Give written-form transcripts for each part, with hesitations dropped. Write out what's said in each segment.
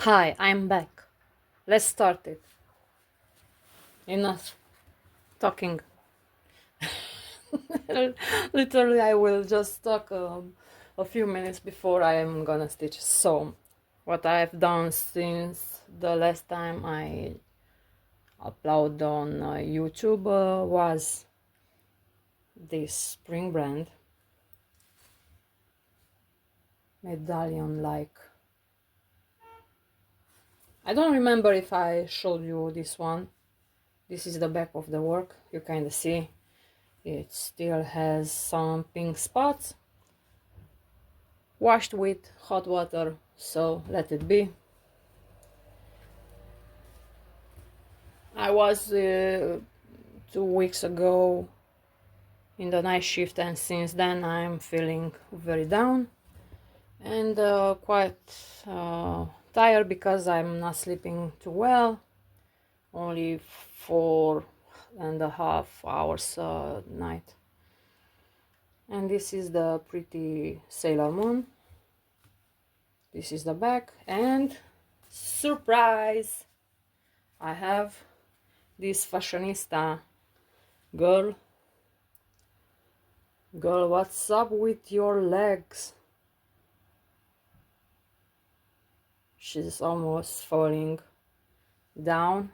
Hi, I'm back. Let's start it. Enough talking. Literally, I will just talk a few minutes before I am gonna stitch. So, what I have done since the last time I upload on YouTube was this spring brand medallion like. I don't remember if I showed you this one. This is the back of the work. You kind of see it still has some pink spots. Washed with hot water, so let it be. I was 2 weeks ago in the night shift, and since then I'm feeling very down and quite tired because I'm not sleeping too well. Only 4.5 hours a night. And this is the pretty Sailor Moon. This is the back, and surprise! I have this fashionista girl. Girl, what's up with your legs? She's almost falling down.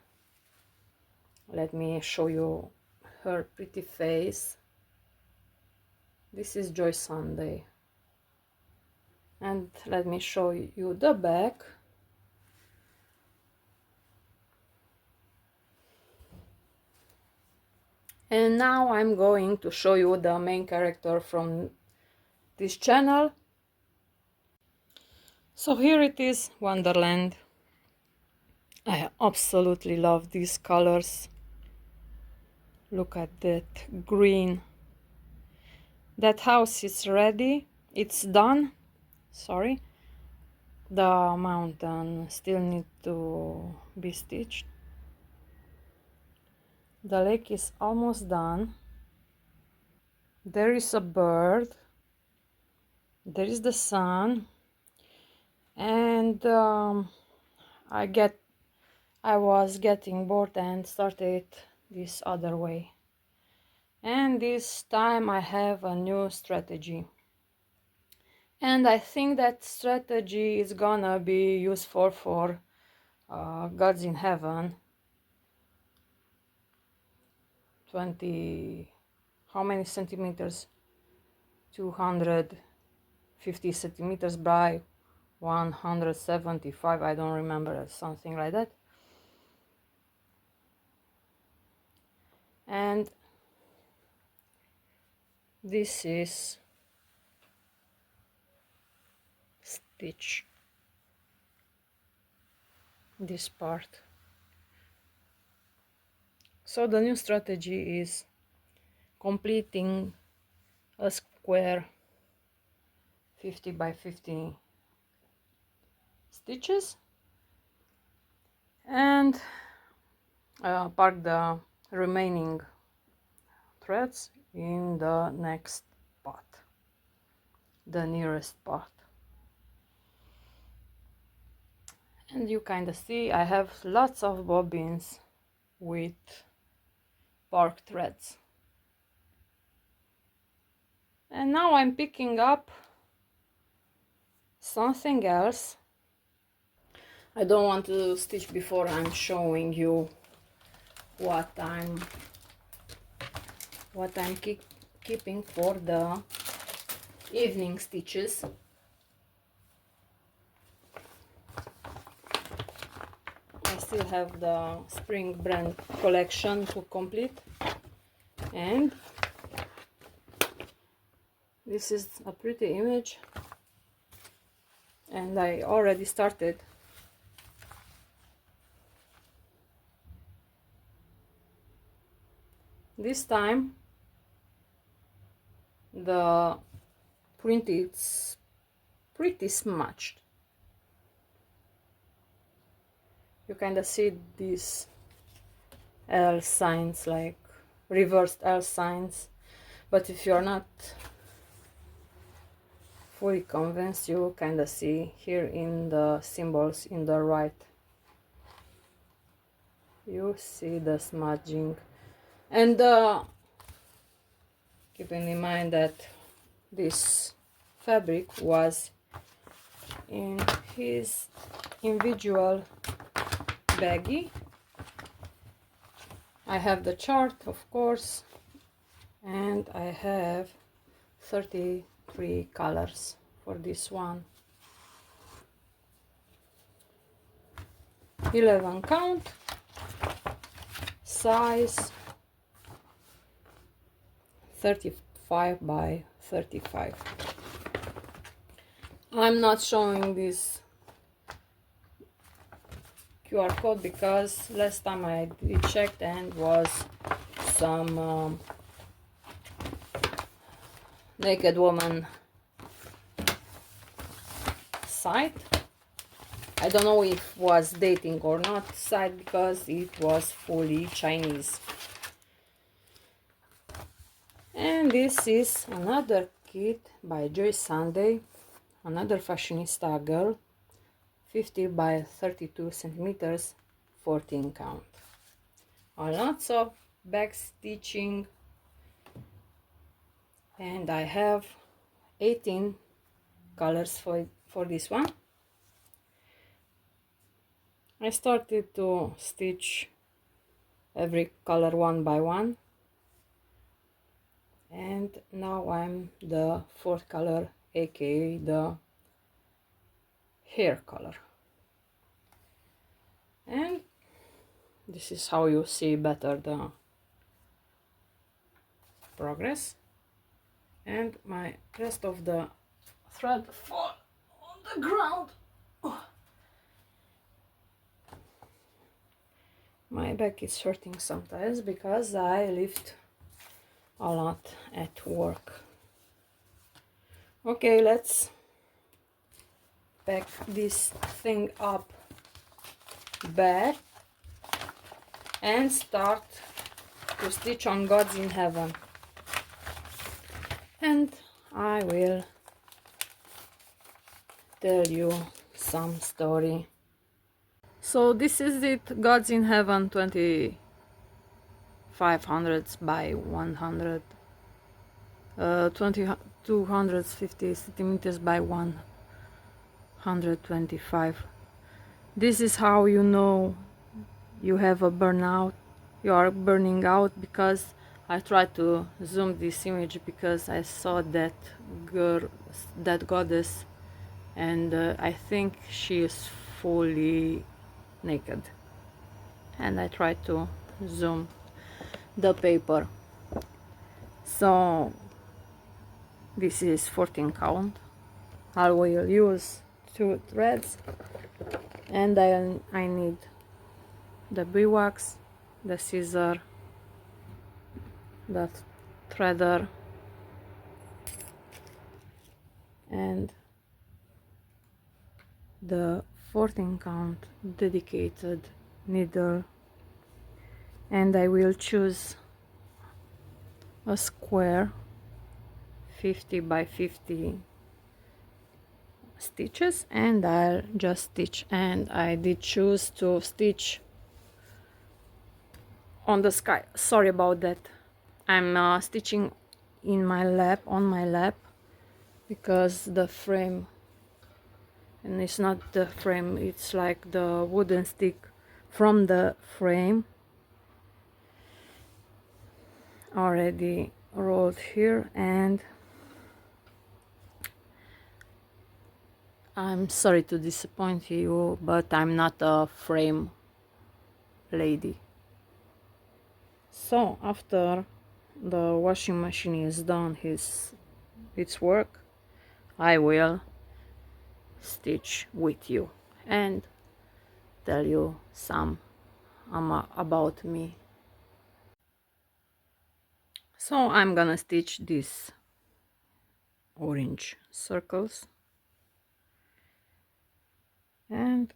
Let me show you her pretty face. This is Joy Sunday. And let me show you the back. And now I'm going to show you the main character from this channel. So here it is, Wonderland. I absolutely love these colors. Look at that green. That house is ready. It's done. Sorry. The mountain still need to be stitched. The lake is almost done. There is a bird. There is the sun. And I was getting bored and started this other way. And this time I have a new strategy. And I think that strategy is gonna be useful for Gods in Heaven. 20, how many centimeters? 250 centimeters by 175, I don't remember, something like that. And this is stitch this part. So the new strategy is completing a square 50 by 50 stitches and park the remaining threads in the next part, the nearest part. And you kind of see I have lots of bobbins with park threads. And now I'm picking up something else. I don't want to stitch before I'm showing you what I'm keeping for the evening stitches. I still have the spring brand collection to complete, and this is a pretty image, and I already started. This time the print is pretty smudged. You kind of see these L signs, like reversed L signs, but if you're not fully convinced, you kind of see here in the symbols in the right, you see the smudging. And keeping in mind that this fabric was in his individual baggie. I have the chart, of course, and I have 33 colors for this one. 11 count, size 35 by 35. I'm not showing this QR code because last time I checked and was some naked woman site. I don't know if it was dating or not site because it was fully Chinese. And this is another kit by Joy Sunday, another fashionista girl, 50 by 32 centimeters, 14 count. Lots of back stitching, and I have 18 colors for this one. I started to stitch every color one by one, and now I'm the fourth color, aka the hair color. And this is how you see better the progress. And my rest of the thread fall on the ground. Oh. My back is hurting sometimes because I lift a lot at work. Okay, let's pack this thing up back and start to stitch on Gods in Heaven. And I will tell you some story. So this is it, Gods in Heaven 2500 by 100, 250 centimeters by 125. This is how you know you have a burnout, you are burning out, because I tried to zoom this image because I saw that girl, that goddess, and I think she is fully naked, and I tried to zoom the paper. So this is 14 count. I will use 2 threads, and I need the beeswax, the scissor, the threader, and the 14 count dedicated needle. And I will choose a square 50 by 50 stitches, and I'll just stitch. And I did choose to stitch on the sky. Sorry about that. I'm stitching in my lap, on my lap, because the frame, and it's not the frame, it's like the wooden stick from the frame already rolled here. And I'm sorry to disappoint you, but I'm not a frame lady. So after the washing machine is done its work, I will stitch with you and tell you some about me. So I'm gonna stitch these orange circles, and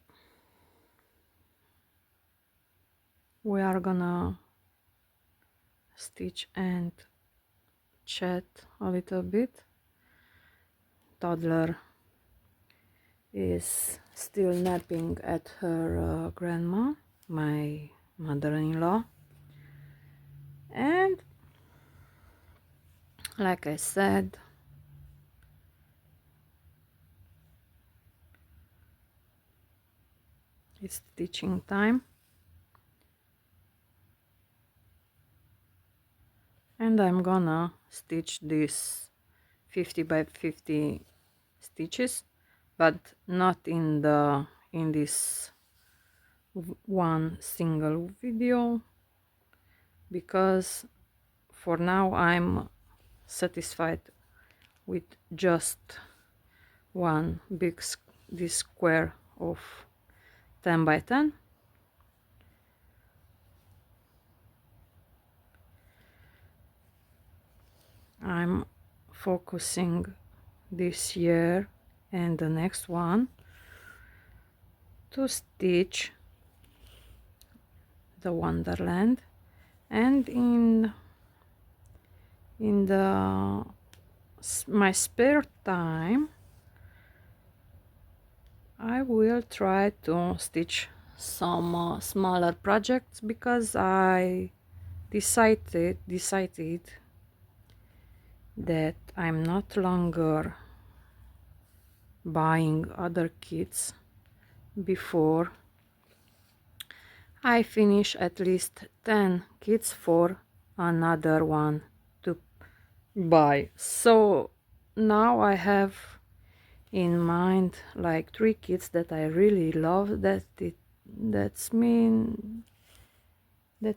we are gonna stitch and chat a little bit, toddler is still napping at her grandma, my mother-in-law. And like I said, it's stitching time. And I'm gonna stitch this 50 by 50 stitches, but not in this one single video, because for now I'm satisfied with just one big this square of 10 by 10. I'm focusing this year and the next one to stitch the Wonderland, and in my spare time I will try to stitch some smaller projects, because I decided that I'm not longer buying other kits before I finish at least 10 kits for another one to buy. So now I have in mind like 3 kits that I really love, that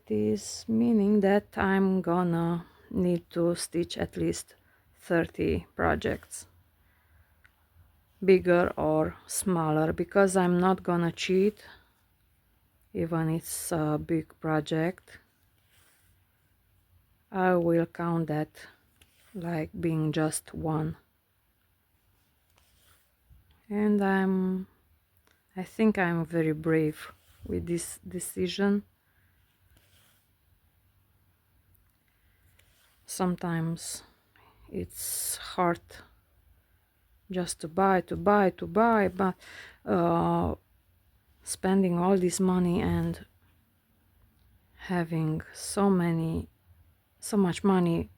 is meaning that I'm gonna need to stitch at least 30 projects, bigger or smaller, because I'm not gonna cheat. Even it's a big project, I will count that like being just one. And I think I'm very brave with this decision. Sometimes it's hard just to buy, but spending all this money and having so much money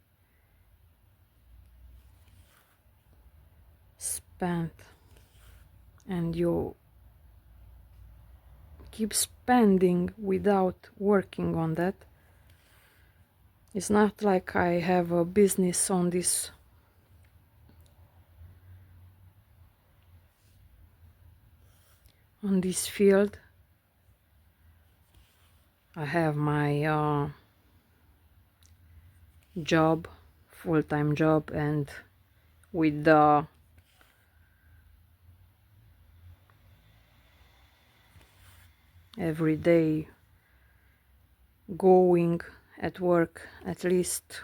spent, and you keep spending without working on that. It's not like I have a business on this field. I have my job, full-time job, and with the every day going at work at least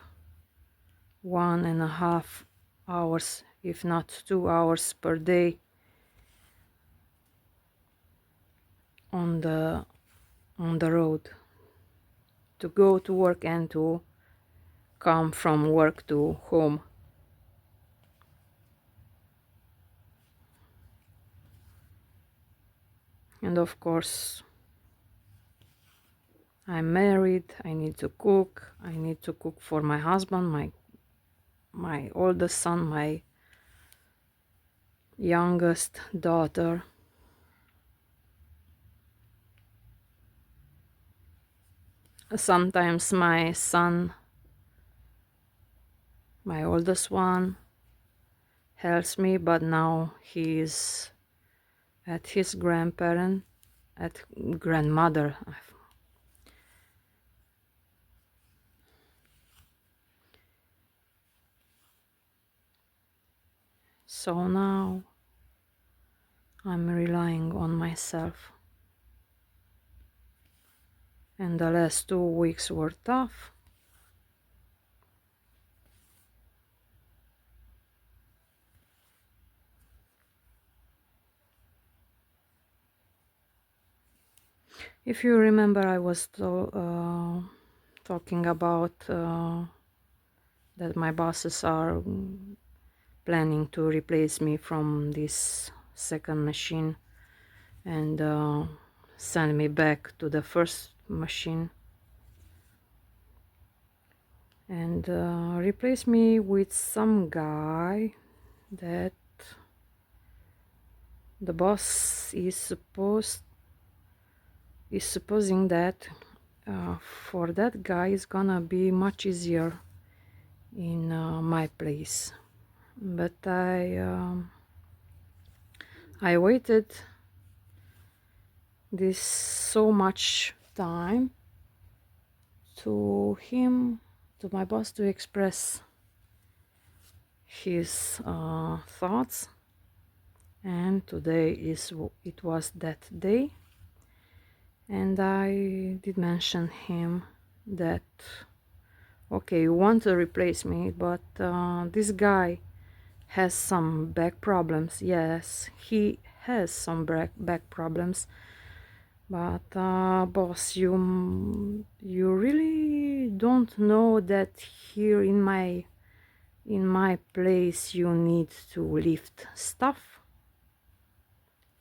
1.5 hours, if not 2 hours per day on the road, to go to work and to come from work to home. And of course, I'm married, I need to cook. I need to cook for my husband, my oldest son, my youngest daughter. Sometimes my son, my oldest one, helps me, but now he is at his grandmother. So now I'm relying on myself. And the last 2 weeks were tough. If you remember, I was talking about that my bosses are planning to replace me from this second machine and send me back to the first machine and replace me with some guy that the boss is supposing that for that guy is gonna be much easier in my place. But I waited this so much time to my boss, to express his thoughts, and today it was that day, and I did mention him that okay, you want to replace me, but this guy has some back problems. Yes, he has some back problems, but boss, you really don't know that here in my place you need to lift stuff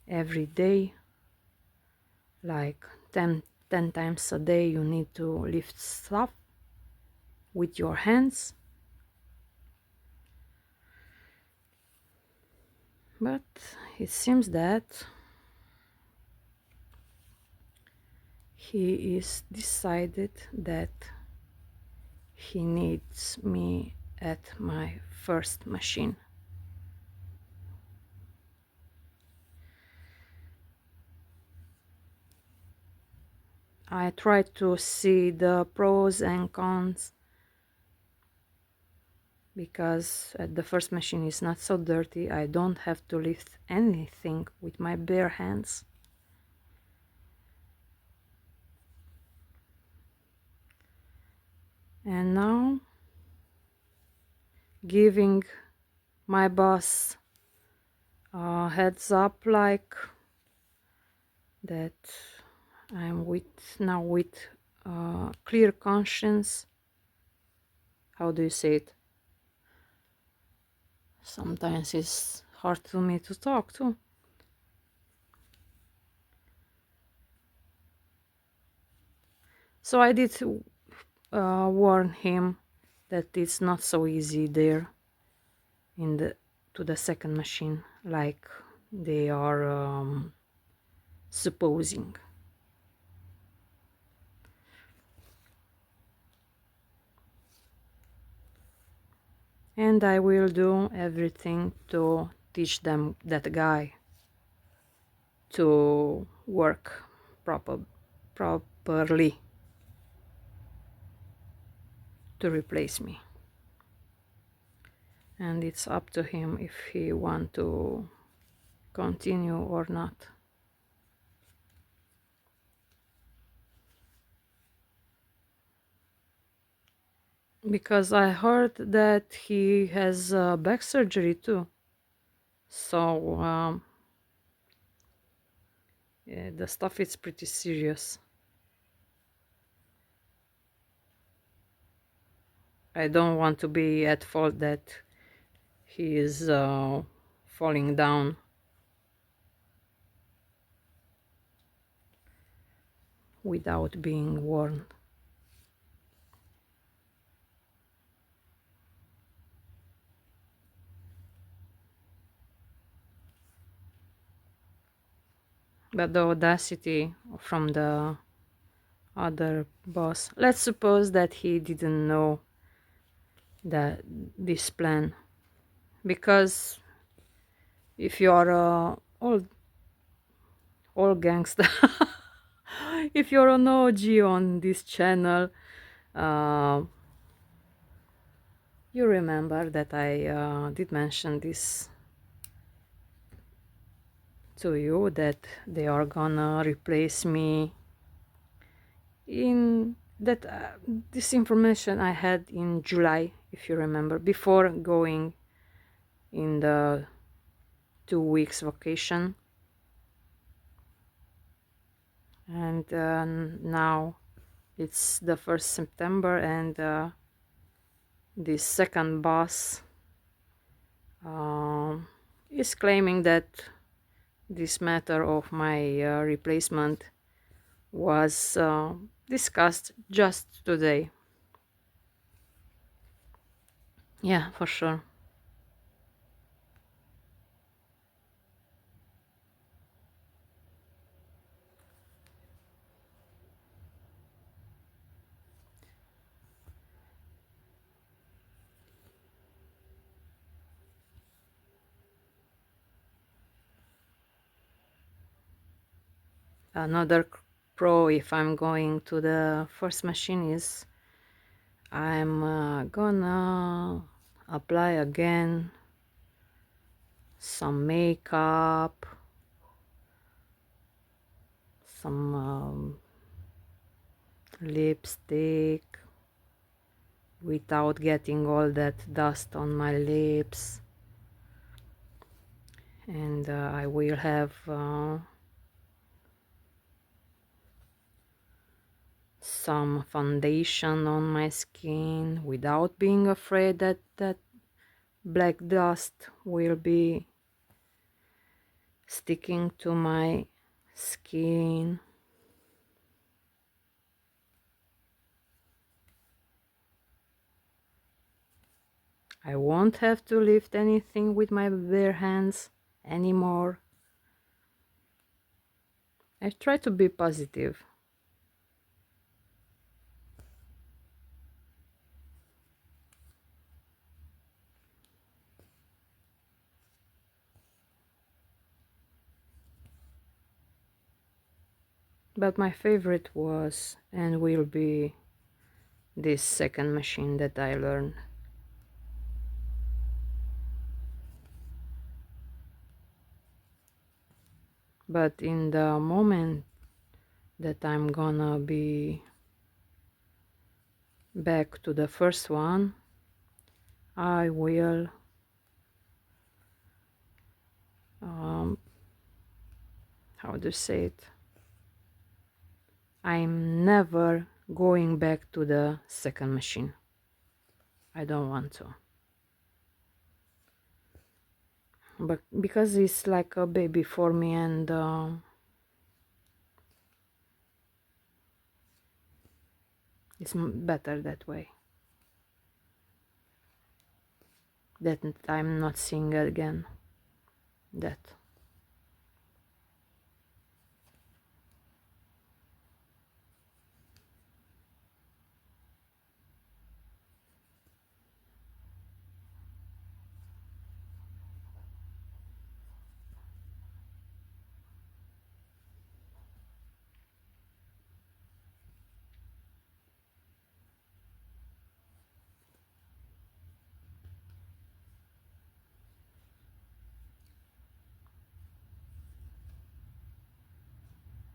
every day, like 10 times a day you need to lift stuff with your hands. But it seems that he is decided that he needs me at my first machine. I tried to see the pros and cons, because at the first machine is not so dirty. I don't have to lift anything with my bare hands. And now giving my boss a heads up, like that I'm now with clear conscience. How do you say it? Sometimes it's hard to me to talk too. So I did warn him that it's not so easy there to the second machine, like they are supposing. And I will do everything to teach them, that guy, to work properly to replace me. And it's up to him if he want to continue or not. Because I heard that he has back surgery too. So yeah, the stuff is pretty serious. I don't want to be at fault that he is falling down without being warned. But the audacity from the other boss, let's suppose that he didn't know that this plan, because if you're all gangster if you're an OG on this channel, you remember that I did mention this to you, that they are gonna replace me in that this information I had in July, if you remember, before going in the 2 weeks vacation. And now it's the 1st September, and this second boss um, is claiming that this matter of my replacement was discussed just today. Yeah, for sure. Another pro if I'm going to the first machine is I'm gonna apply again some makeup, some lipstick without getting all that dust on my lips, and I will have some foundation on my skin without being afraid that that black dust will be sticking to my skin. I won't have to lift anything with my bare hands anymore. I try to be positive. But my favorite was and will be this second machine that I learned. But in the moment that I'm gonna be back to the first one, I will how to say it, I'm never going back to the second machine. I don't want to, but because it's like a baby for me, and it's better that way, that I'm not seeing again that.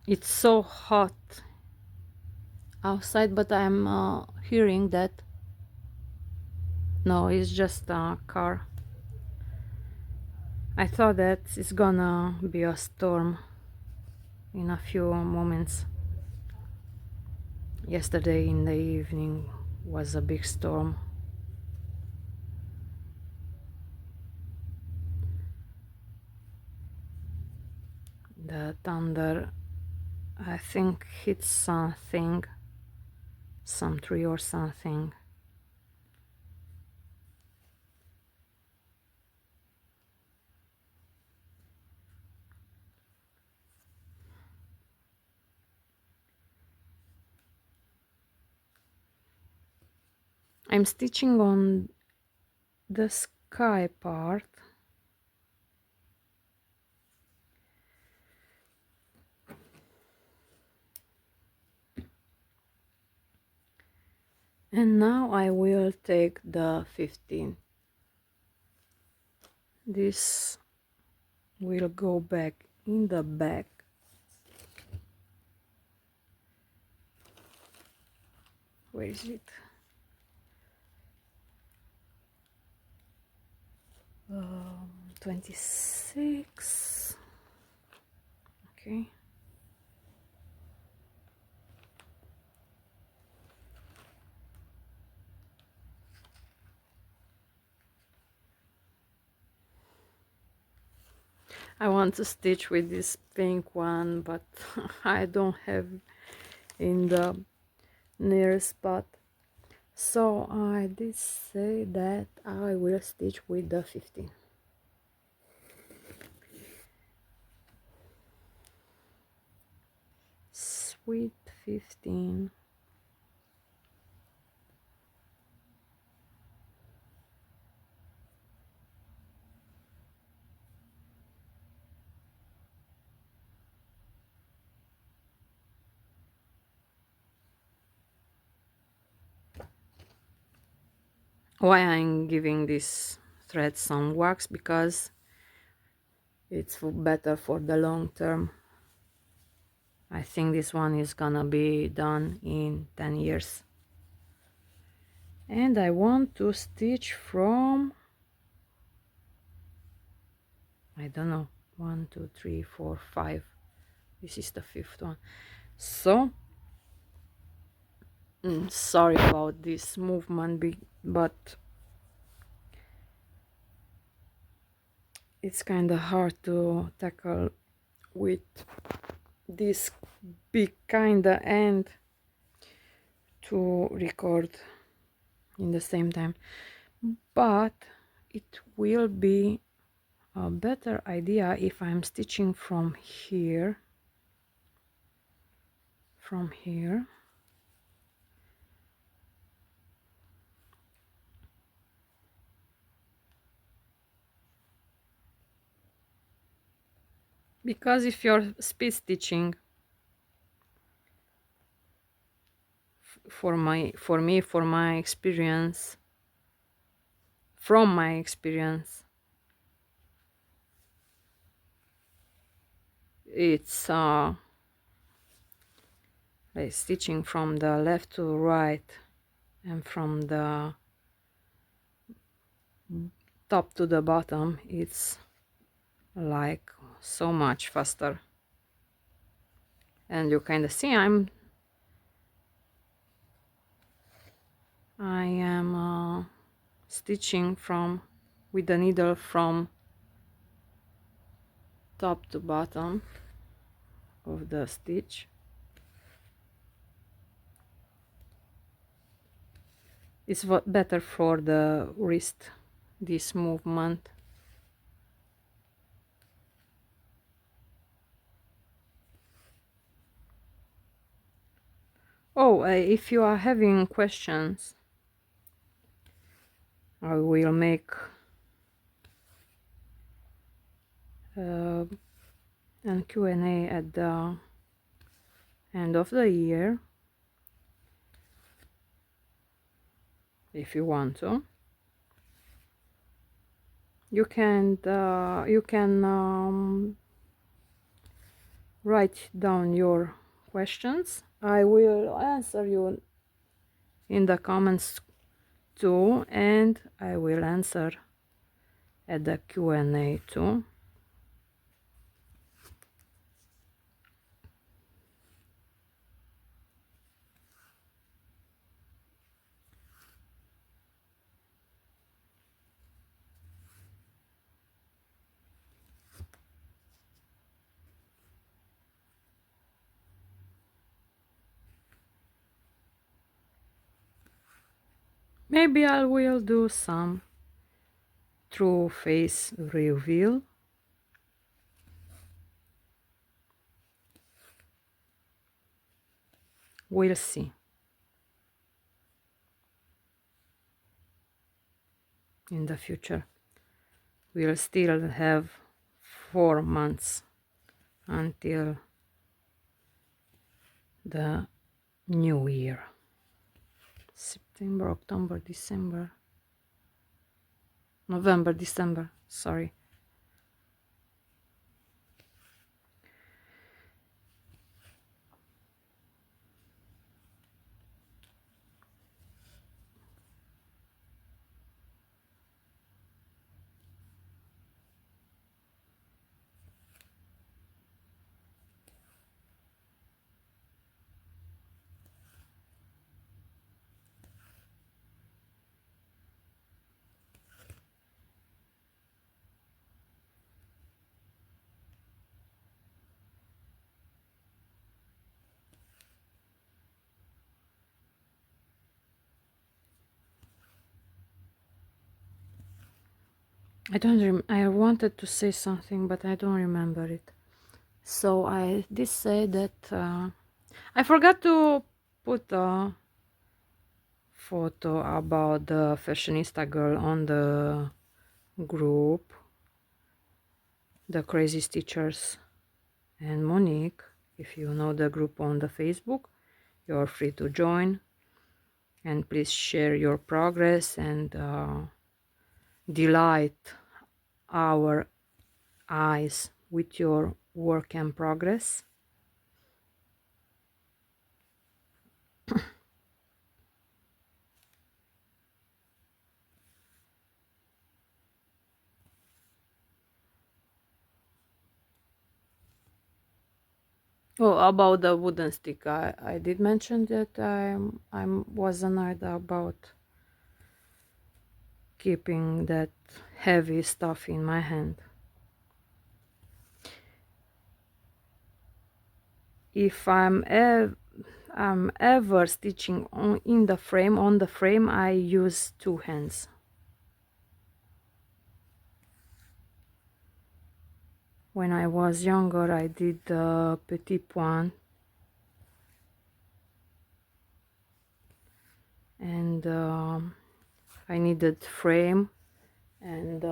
It's so hot outside, but I'm hearing that. No, it's just a car. I thought that it's gonna be a storm in a few moments. Yesterday in the evening was a big storm. The thunder, I think, hit something, some tree or something. I'm stitching on the sky part. And now I will take the 15. This will go back in the back. Where is it? 26. Okay. I want to stitch with this pink one, but I don't have in the near spot. So I did say that I will stitch with the 15. Sweet 15. Why I'm giving this thread some wax? Because it's better for the long term. I think this one is gonna be done in 10 years. And I want to stitch from, I don't know, 1 2 3 4 5. This is the 5th one. So sorry about this movement, but it's kind of hard to tackle with this big kind of and to record in the same time. But it will be a better idea if I'm stitching from here, because if you're speed stitching, for my experience, from my experience, it's like stitching from the left to right and from the top to the bottom, it's like so much faster. And you kind of see I am stitching from with the needle from top to bottom of the stitch. It's better for the wrist, this movement. Oh, if you are having questions, I will make an Q&A at the end of the year, if you want to. You can write down your questions. I will answer you in the comments too, and I will answer at the Q&A too. Maybe I will do some true face reveal. We'll see. In the future, we'll still have 4 months until the new year. September, October, December, November, December, sorry. I wanted to say something, but I don't remember it. So I did say that I forgot to put a photo about the fashionista girl on the group, the Crazy Stitchers and Monique. If you know the group on the Facebook, you're free to join, and please share your progress and delight our eyes with your work and progress. Oh, about the wooden stick, I did mention that I was annoyed about keeping that heavy stuff in my hand. If I'm ever stitching on the frame, I use two hands. When I was younger, I did the petit point, and I needed frame, and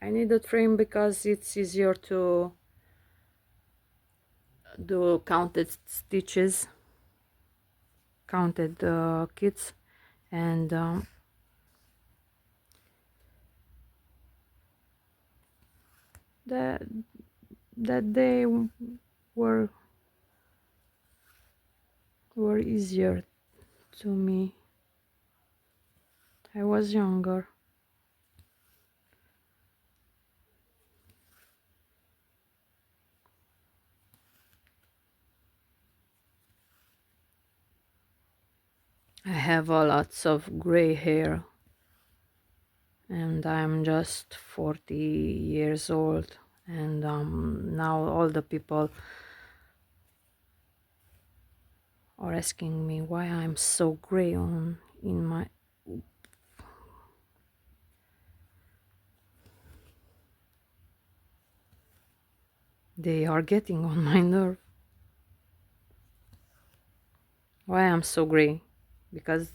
I needed frame because it's easier to do counted stitches, counted kits, and that they were easier to me. I was younger. I have a lots of gray hair, and I'm just 40 years old, and now all the people are asking me why I'm so gray on in my they are getting on my nerve. Why I'm so gray? Because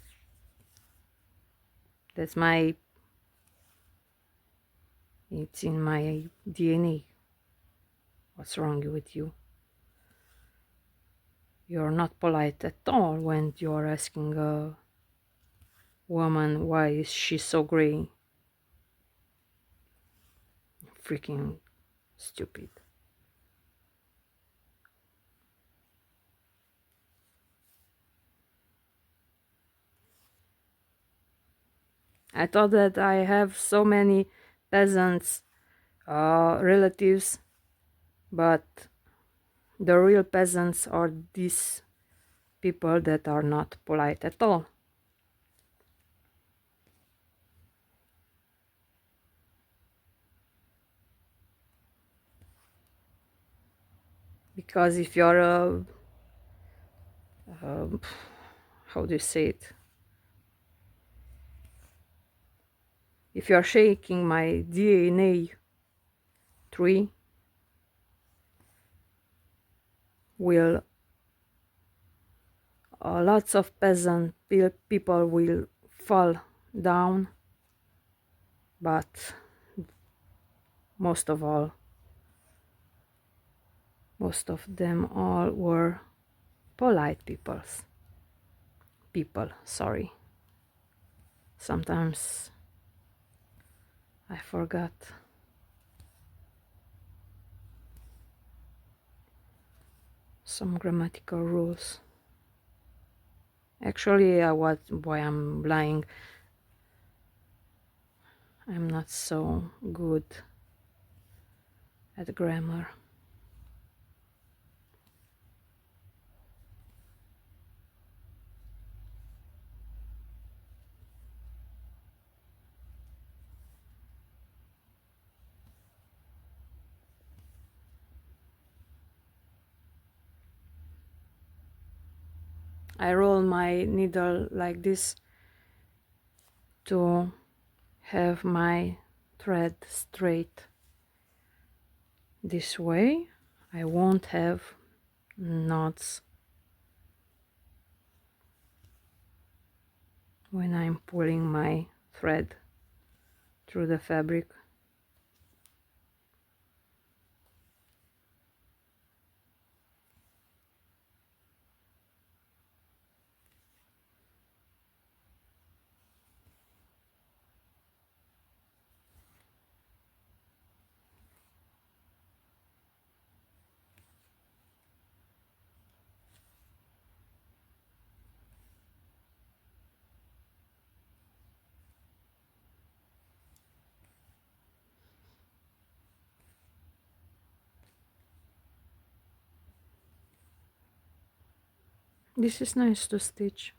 that's my it's in my DNA. What's wrong with you? You're not polite at all when you're asking a woman why is she so gray. Freaking stupid. I thought that I have so many peasants relatives, but the real peasants are these people that are not polite at all. Because if you're how do you say it? If you're shaking my DNA tree, will lots of peasant people will fall down, but most of all, most of them all were polite people, sorry. Sometimes I forgot some grammatical rules. Actually, why I'm lying. I'm not so good at grammar. I roll my needle like this to have my thread straight this way, I won't have knots when I'm pulling my thread through the fabric. This is nice to stitch.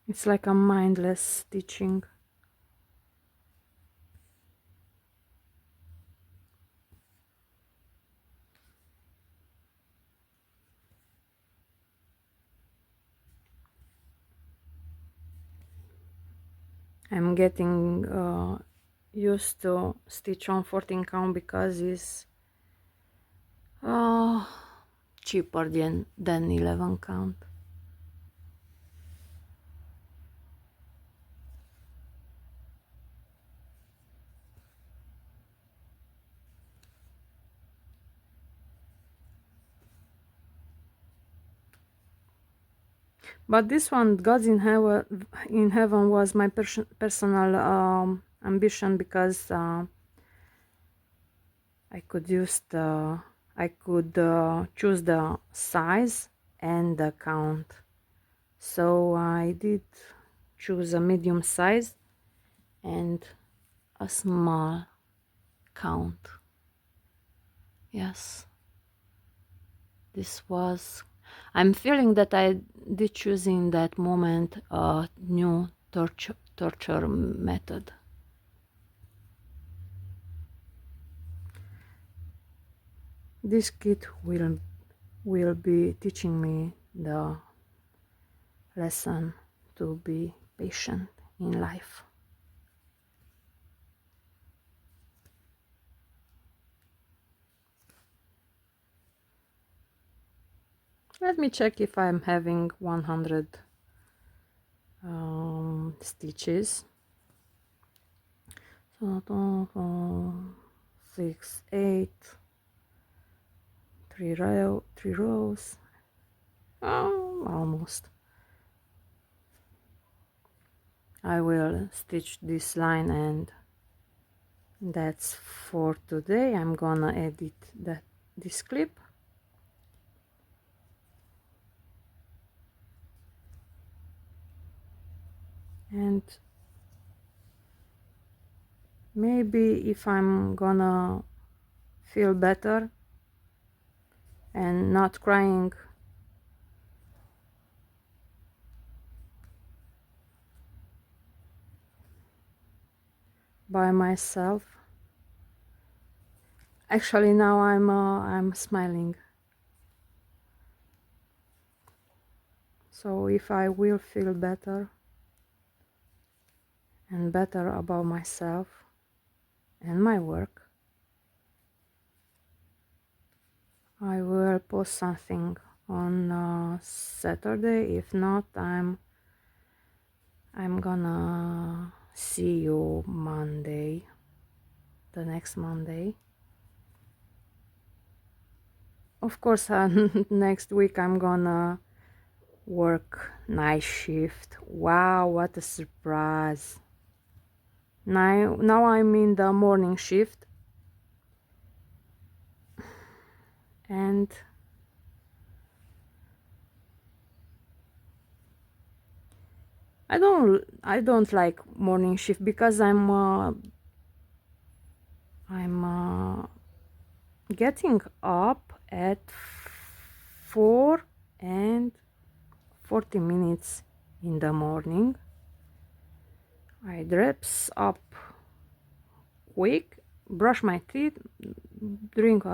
It's like a mindless stitching. I'm getting used to stitch on 14 count because it's cheaper than 11 count. But this one, Gods in Heaven, was my personal ambition because I could use I could choose the size and the count. So I did choose a medium size and a small count. Yes, this was, I'm feeling that I did choose in that moment a new torture method. This kit will be teaching me the lesson to be patient in life. Let me check if I'm having 100 stitches. So 6, 8, 3 rows. Almost. I will stitch this line and that's for today. I'm gonna edit this clip. And maybe if I'm gonna feel better and not crying by myself. Actually, now I'm smiling. So if I will feel better and better about myself and my work, I will post something on Saturday. If not, I'm gonna see you Monday, the next Monday. Of course, next week I'm gonna work night shift. Wow, what a surprise. Now I'm in the morning shift and I don't like morning shift because I'm getting up at 4 and 40 minutes in the morning. I dress up quick, brush my teeth, drink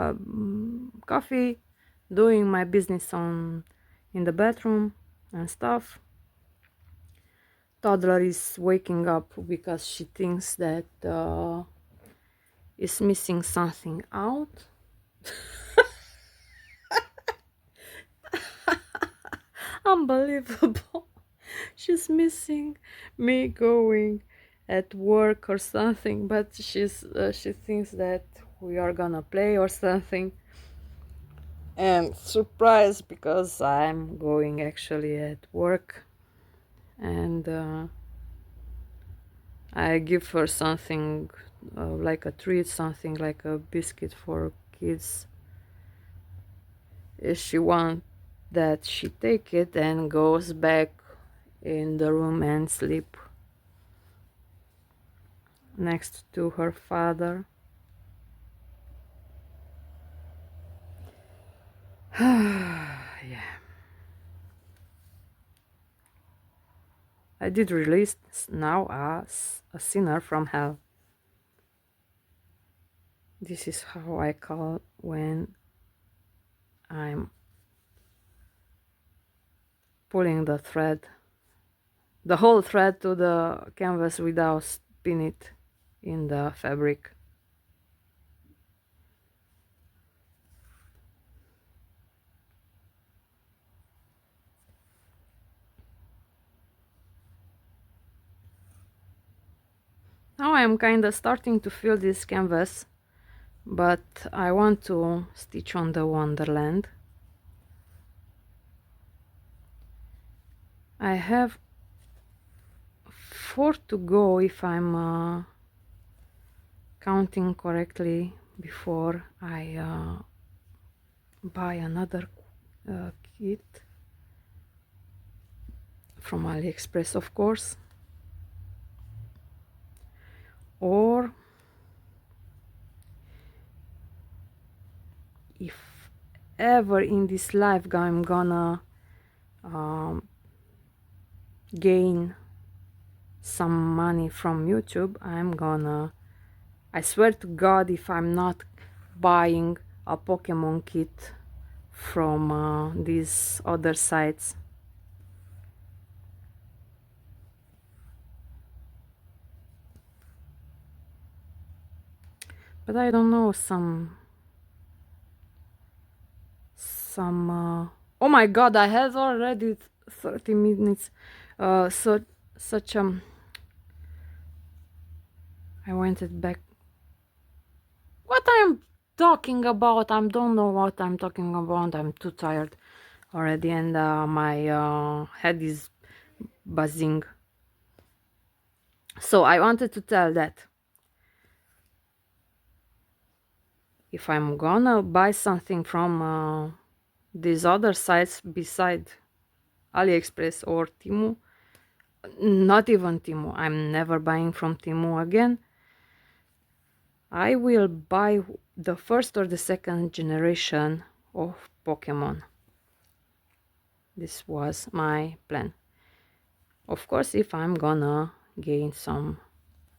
coffee, doing my business in the bathroom, and stuff. Toddler is waking up because she thinks that is missing something out. Unbelievable. She's missing me going at work or something, but she thinks that we are gonna play or something. And surprised because I'm going actually at work, and I give her something like a treat, something like a biscuit for kids. If she wants that, she take it and goes back in the room and sleep next to her father. Yeah. I did release now as a sinner from hell. This is how I call when I'm pulling the thread, the whole thread to the canvas without spin it in the fabric. Now I'm kinda starting to feel this canvas, but I want to stitch on the Wonderland. I have 4 to go if I'm counting correctly before I buy another kit from AliExpress, of course. Or if ever in this life I'm gonna gain some money from YouTube, I swear to God, if I'm not buying a Pokemon kit from these other sites. But I don't know, oh my God, I had already 30 minutes. So such I went it back. What I'm talking about? I don't know what I'm talking about. I'm too tired already, and my head is buzzing. So I wanted to tell that if I'm gonna buy something from these other sites beside AliExpress or Temu, not even Temu, I'm never buying from Temu again. I will buy the first or the second generation of Pokemon. This was my plan. Of course, if I'm gonna gain some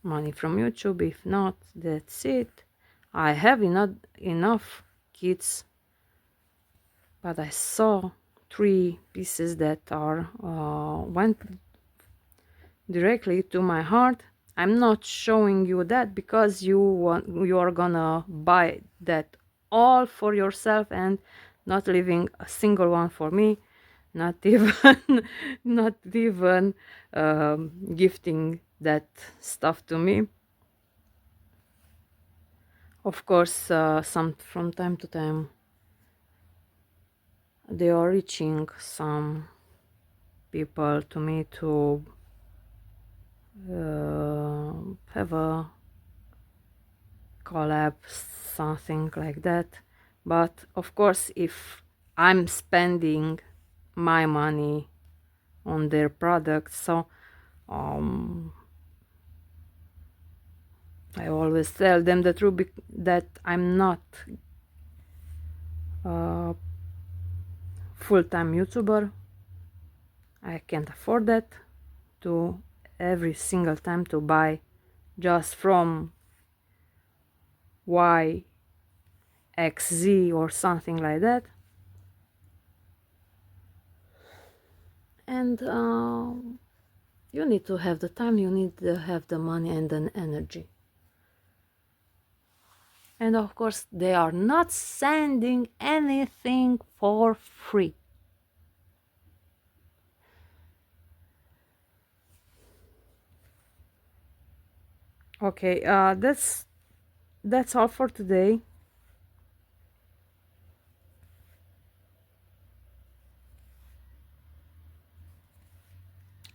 money from YouTube, if not, that's it. I have enough kits, but I saw 3 pieces that are went directly to my heart. I'm not showing you that because you are gonna buy that all for yourself and not leaving a single one for me, not even not even gifting that stuff to me. Of course, some from time to time they are reaching some people to me to have a collab, something like that. But of course, if I'm spending my money on their products, so I always tell them the truth, that I'm not a full-time YouTuber. I can't afford that to every single time to buy just from YXZ or something like that. And you need to have the time, you need to have the money and the energy. And of course, they are not sending anything for free. Okay, that's all for today.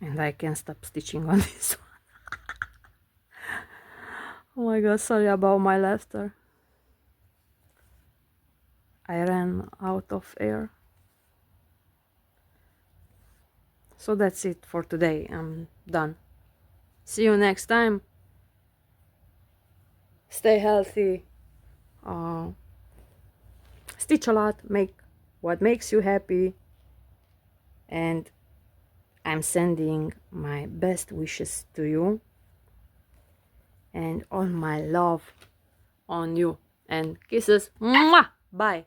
And I can't stop stitching on this one. Oh my god, sorry about my laughter. I ran out of air. So that's it for today. I'm done. See you next time. Stay healthy. Uh, Stitch a lot. Make what makes you happy. And I'm sending my best wishes to you. And all my love on you. And kisses. Mwah! Bye.